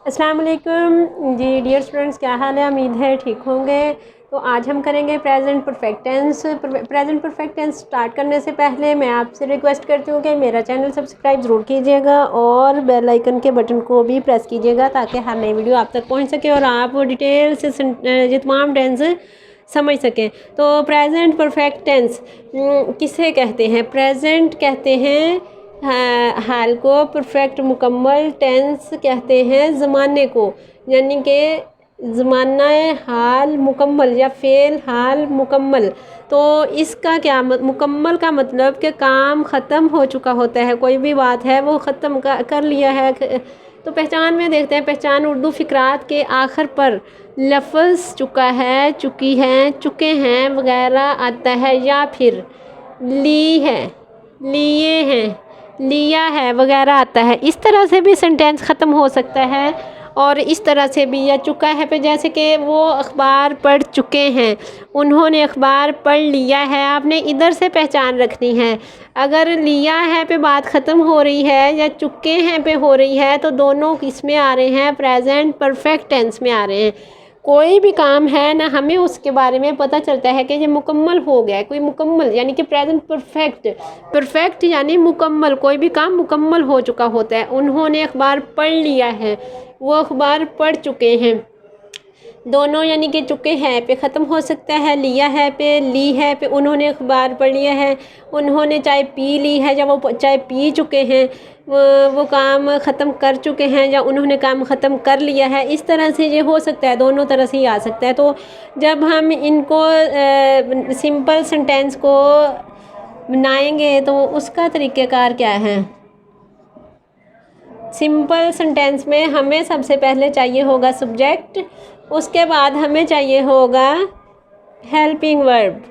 अस्सलाम वालेकुम जी dear students, क्या हाल है? उम्मीद है ठीक होंगे। तो आज हम करेंगे present perfect tense. Present perfect tense start करने से पहले मैं आपसे रिक्वेस्ट करती हूँ कि मेरा चैनल सब्सक्राइब ज़रूर कीजिएगा और बेल आइकन के बटन को भी प्रेस कीजिएगा ताकि हर नई वीडियो आप तक पहुँच सके और आप डिटेल से ये तमाम टेंस समझ सकें। तो प्रेजेंट परफेक्ट टेंस किसे कहते हैं? प्रेजेंट कहते हैं हाल को, परफेक्ट मुकम्मल, टेंस कहते हैं ज़माने को, यानी कि ज़माना हाल मुकम्मल या फ़ेल हाल मुकम्मल। तो इसका क्या मुकम्मल का मतलब कि काम ख़त्म हो चुका होता है, कोई भी बात है वो ख़त्म कर लिया है। तो पहचान में देखते हैं। पहचान उर्दू फ़िक्रात के आखिर पर लफ्ज़ चुका है, चुकी हैं, चुके हैं वगैरह आता है, या फिर ली है, लिए हैं, लिया है वगैरह आता है। इस तरह से भी सेंटेंस ख़त्म हो सकता है और इस तरह से भी, या चुका है पे जैसे कि वो अखबार पढ़ चुके हैं, उन्होंने अखबार पढ़ लिया है। आपने इधर से पहचान रखनी है। अगर लिया है पे बात ख़त्म हो रही है या चुके हैं पे हो रही है तो दोनों किस में आ रहे हैं? प्रेजेंट परफेक्ट टेंस में आ रहे हैं। कोई भी काम है ना, हमें उसके बारे में पता चलता है कि ये मुकम्मल हो गया है। कोई मुकम्मल यानी कि प्रेजेंट परफेक्ट, परफेक्ट यानी मुकम्मल, कोई भी काम मुकम्मल हो चुका होता है। उन्होंने अखबार पढ़ लिया है, वो अखबार पढ़ चुके हैं। दोनों यानी कि चुके हैं पे ख़त्म हो सकता है, लिया है पे, ली है पे। उन्होंने अखबार पढ़ लिया है, उन्होंने चाय पी ली है या वो चाय पी चुके हैं, वो काम ख़त्म कर चुके हैं या उन्होंने काम ख़त्म कर लिया है। इस तरह से ये हो सकता है, दोनों तरह से ही आ सकता है। तो जब हम इनको सिंपल सेंटेंस को बनाएंगे तो उसका तरीक़ेकार क्या है? सिंपल सेंटेंस में हमें सबसे पहले चाहिए होगा सब्जेक्ट, उसके बाद हमें चाहिए होगा हेल्पिंग वर्ब,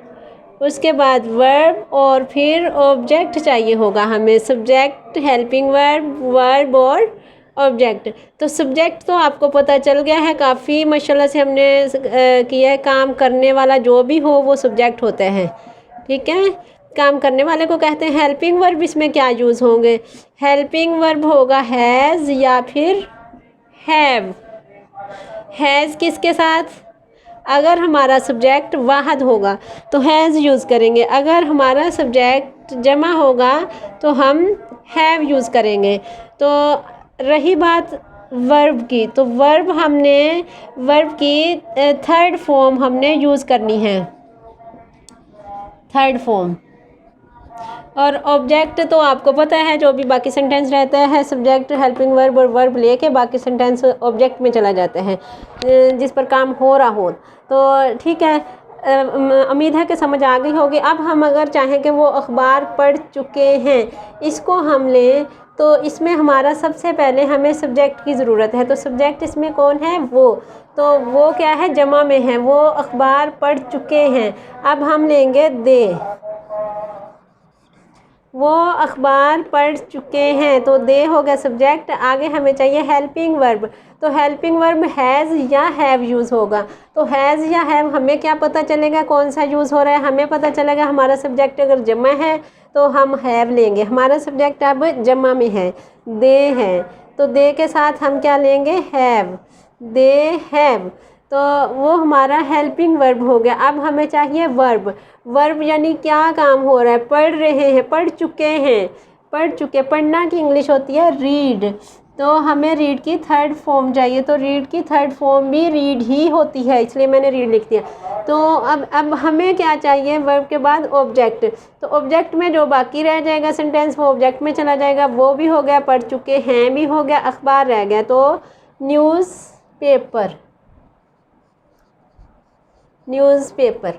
उसके बाद वर्ब और फिर ऑब्जेक्ट चाहिए होगा हमें। सब्जेक्ट, हेल्पिंग वर्ब, वर्ब और ऑब्जेक्ट। तो सब्जेक्ट तो आपको पता चल गया है, काफ़ी माशाल्लाह से हमने किया है। काम करने वाला जो भी हो वो सब्जेक्ट होता है, ठीक है। काम करने वाले को कहते हैं। हेल्पिंग वर्ब इसमें क्या यूज़ होंगे? हेल्पिंग वर्ब होगा हैज़ या फिर हैव। हैज़ किसके साथ? अगर हमारा सब्जेक्ट वाहद होगा तो हैज़ यूज़ करेंगे, अगर हमारा सब्जेक्ट जमा होगा तो हम हैव यूज़ करेंगे। तो रही बात वर्ब की, तो वर्ब की थर्ड फॉर्म हमने यूज़ करनी है, थर्ड फॉर्म। और ऑब्जेक्ट तो आपको पता है, जो भी बाकी सेंटेंस रहता है सब्जेक्ट, हेल्पिंग वर्ब और वर्ब लेके बाकी सेंटेंस ऑब्जेक्ट में चला जाता है जिस पर काम हो रहा हो। तो ठीक है, उम्मीद है कि समझ आ गई होगी। अब हम अगर चाहें कि वो अखबार पढ़ चुके हैं, इसको हम लें तो इसमें हमारा सबसे पहले हमें सब्जेक्ट की ज़रूरत है। तो सब्जेक्ट इसमें कौन है? वो। तो वो क्या है? जमा में है, वो अखबार पढ़ चुके हैं। अब हम लेंगे दे, वो अखबार पढ़ चुके हैं, तो दे हो गया सब्जेक्ट। आगे हमें चाहिए हेल्पिंग वर्ब, तो हेल्पिंग वर्ब हैज़ या हैव यूज़ होगा। तो हैज़ या हैव हमें क्या पता चलेगा कौन सा यूज़ हो रहा है? हमें पता चलेगा हमारा सब्जेक्ट अगर जमा है तो हम हैव लेंगे। हमारा सब्जेक्ट अब जमा में है, दे है, तो दे के साथ हम क्या लेंगे? Have, they have. तो वो हमारा हेल्पिंग वर्ब हो गया। अब हमें चाहिए वर्ब। वर्ब यानी क्या काम हो रहा है? पढ़ रहे हैं, पढ़ चुके हैं, पढ़ चुके। पढ़ना की इंग्लिश होती है रीड, तो हमें रीड की थर्ड फॉर्म चाहिए। तो रीड की थर्ड फॉर्म भी रीड ही होती है, इसलिए मैंने रीड लिख दिया। तो अब हमें क्या चाहिए? वर्ब के बाद ऑब्जेक्ट। तो ऑब्जेक्ट में जो बाकी रह जाएगा सेंटेंस वो ऑब्जेक्ट में चला जाएगा। वो भी हो गया, पढ़ चुके हैं भी हो गया, अखबार रह गया। तो न्यूज़ पेपर, न्यूज़पेपर,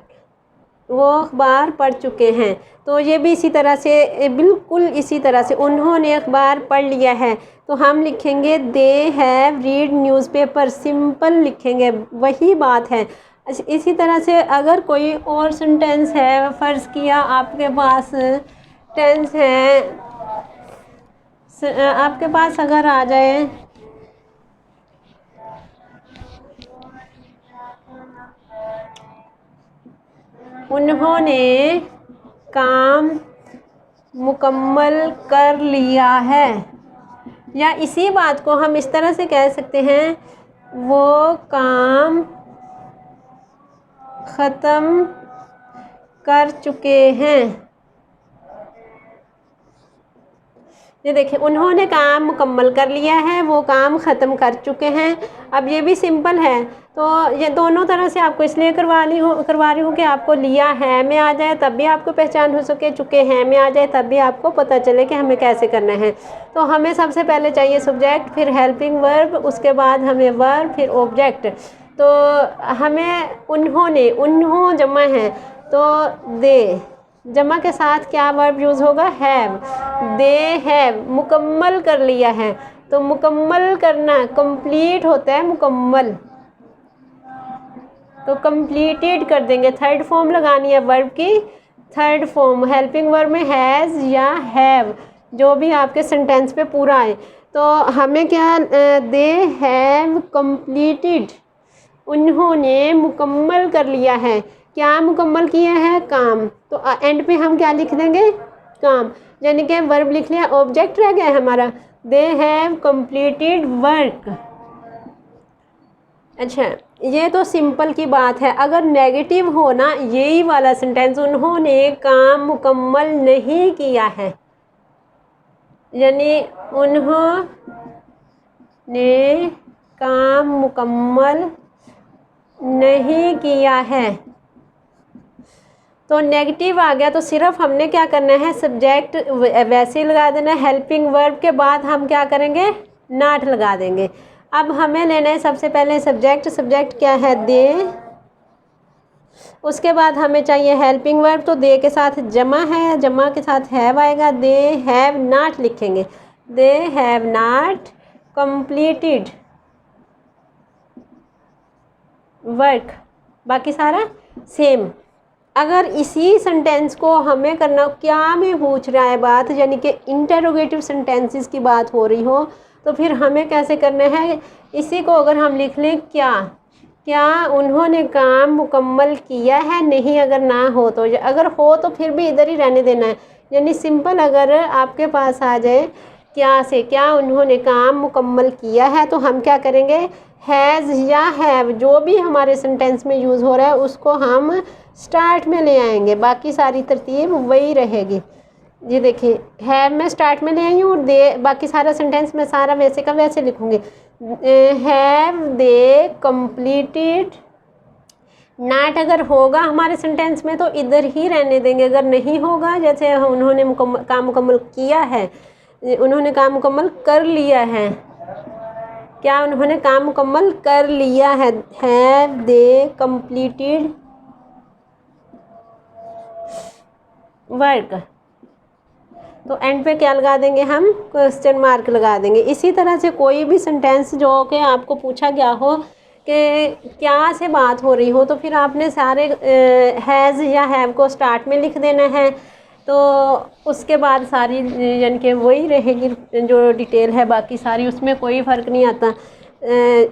वो अखबार पढ़ चुके हैं। तो ये भी इसी तरह से, बिल्कुल इसी तरह से, उन्होंने अखबार पढ़ लिया है तो हम लिखेंगे they have read newspaper, simple लिखेंगे, वही बात है। इसी तरह से अगर कोई और सेंटेंस है, फ़र्ज़ किया आपके पास टेंस है, आपके पास अगर आ जाए उन्होंने काम मुकम्मल कर लिया है, या इसी बात को हम इस तरह से कह सकते हैं, वो काम ख़त्म कर चुके हैं। ये देखिए, उन्होंने काम मुकम्मल कर लिया है, वो काम ख़त्म कर चुके हैं। अब ये भी सिंपल है, तो ये दोनों तरह से आपको इसलिए करवा रही हूँ कि आपको लिया है में आ जाए तब भी आपको पहचान हो सके, चुके हैं में आ जाए तब भी आपको पता चले कि हमें कैसे करना है। तो हमें सबसे पहले चाहिए सब्जेक्ट, फिर हेल्पिंग वर्ब, उसके बाद हमें वर्ब, फिर ऑब्जेक्ट। तो हमें उन्होंने, उन्हों जमा है तो दे, जमा के साथ क्या वर्ब यूज़ होगा, हैव। दे हैव मुकम्मल कर लिया है, तो मुकम्मल करना कंप्लीट होता है मुकम्मल, तो कंप्लीटेड कर देंगे। थर्ड फॉर्म लगानी है वर्ब की, थर्ड फॉर्म हेल्पिंग वर्ब में हैज़ या हैव, जो भी आपके सेंटेंस पे पूरा आए। तो हमें क्या, दे हैव कंप्लीटेड, उन्होंने मुकम्मल कर लिया है। क्या मुकम्मल किया है, काम। तो एंड पे हम क्या लिख देंगे, काम, यानी कि वर्ब लिख लिया, ऑब्जेक्ट रह गया हमारा, दे हैव कंप्लीटेड वर्क। अच्छा, ये तो सिंपल की बात है। अगर नेगेटिव हो ना यही वाला सेंटेंस, उन्होंने काम मुकम्मल नहीं किया है, यानी उन्होंने काम मुकम्मल नहीं किया है, तो नेगेटिव आ गया। तो सिर्फ हमने क्या करना है, सब्जेक्ट वैसे ही लगा देना है, हेल्पिंग वर्ब के बाद हम क्या करेंगे, नॉट लगा देंगे। अब हमें लेना है सबसे पहले सब्जेक्ट, सब्जेक्ट क्या है, दे। उसके बाद हमें चाहिए हेल्पिंग वर्ब, तो दे के साथ जमा है, जमा के साथ हैव आएगा, दे हैव नॉट लिखेंगे, they have not completed work. बाकी सारा सेम। अगर इसी सेंटेंस को हमें करना, क्या में पूछ रहा है बात, यानी कि इंटरोगेटिव सेंटेंसेस की बात हो रही हो, तो फिर हमें कैसे करना है, इसी को अगर हम लिख लें, क्या, क्या उन्होंने काम मुकम्मल किया है, नहीं अगर ना हो तो, अगर हो तो फिर भी इधर ही रहने देना है। यानी सिंपल अगर आपके पास आ जाए क्या से, क्या उन्होंने काम मुकम्मल किया है, तो हम क्या करेंगे, हैज़ या हैव, जो भी हमारे सेंटेंस में यूज़ हो रहा है उसको हम स्टार्ट में ले आएंगे, बाकी सारी तरतीब वही रहेगी। ये देखिए, हैव मैं स्टार्ट में ले आई हूँ, दे बाकी सारा सेंटेंस में सारा वैसे का वैसे लिखूँगी। हैव दे कंप्लीटेड, नॉट अगर होगा हमारे सेंटेंस में तो इधर ही रहने देंगे, अगर नहीं होगा, जैसे उन्होंने काम मुकम्मल किया है, उन्होंने काम मुकम्मल कर लिया है, क्या उन्होंने काम मुकम्मल कर लिया है, हैव दे कंप्लीटेड वर्क। तो एंड पे क्या लगा देंगे हम, क्वेश्चन मार्क लगा देंगे। इसी तरह से कोई भी सेंटेंस जो कि आपको पूछा गया हो कि क्या से बात हो रही हो, तो फिर आपने सारे हैज़ या हैव को स्टार्ट में लिख देना है, तो उसके बाद सारी यानी कि वही रहेगी जो डिटेल है, बाकी सारी उसमें कोई फ़र्क नहीं आता।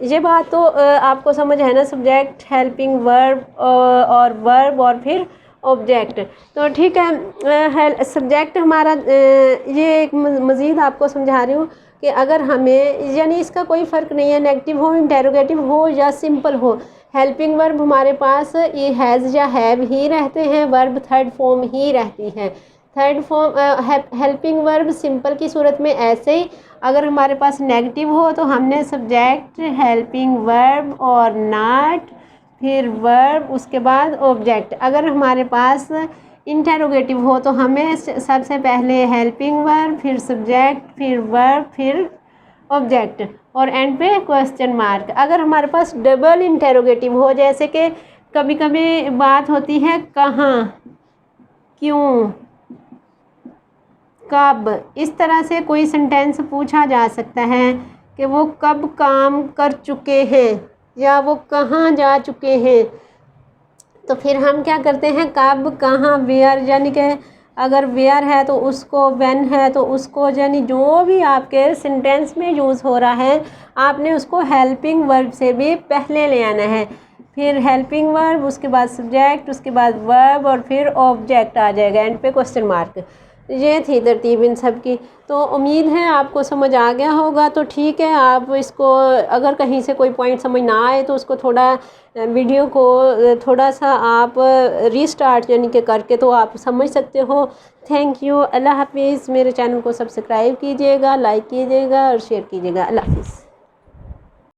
ये बात तो आपको समझ है ना, सब्जेक्ट, हेल्पिंग वर्ब और वर्ब और फिर ऑब्जेक्ट। तो ठीक है, सब्जेक्ट हमारा, ये एक मज़ीद आपको समझा रही हूँ कि अगर हमें, यानी इसका कोई फ़र्क नहीं है, नेगेटिव हो, इंटेरोगेटिव हो या सिंपल हो, हेल्पिंग वर्ब हमारे पास ये हैज़ या हैव ही रहते हैं, वर्ब थर्ड फॉर्म ही रहती है। Third form helping verb simple की सूरत में ऐसे ही, अगर हमारे पास नेगेटिव हो तो हमने सब्जेक्ट, हेल्पिंग वर्ब और नॉट, फिर वर्ब, उसके बाद ऑब्जेक्ट। अगर हमारे पास इंटेरोगेटिव हो तो हमें सबसे पहले हेल्पिंग वर्ब, फिर सब्जेक्ट, फिर वर्ब, फिर ऑब्जेक्ट और एंड पे क्वेश्चन मार्क। अगर हमारे पास डबल इंटेरोगेटिव हो, जैसे कि कभी कभी बात होती है कहाँ, क्यों, कब, इस तरह से कोई सेंटेंस पूछा जा सकता है कि वो कब काम कर चुके हैं या वो कहाँ जा चुके हैं, तो फिर हम क्या करते हैं, कब, कहाँ, वेयर, यानी कि अगर वेयर है तो उसको, व्हेन है तो उसको, यानी जो भी आपके सेंटेंस में यूज़ हो रहा है आपने उसको हेल्पिंग वर्ब से भी पहले ले आना है। फिर हेल्पिंग वर्ब, उसके बाद सब्जेक्ट, उसके बाद वर्ब और फिर ऑब्जेक्ट आ जाएगा एंड पे क्वेश्चन मार्क। ये थी तरतीब इन सब की। तो उम्मीद है आपको समझ आ गया होगा। तो ठीक है, आप इसको अगर कहीं से कोई पॉइंट समझ ना आए तो उसको थोड़ा वीडियो को थोड़ा सा आप रीस्टार्ट यानी कि करके तो आप समझ सकते हो। Thank you. अल्लाह हाफिज़। मेरे चैनल को सब्सक्राइब कीजिएगा, लाइक कीजिएगा और शेयर कीजिएगा। अल्लाह हाफिज़।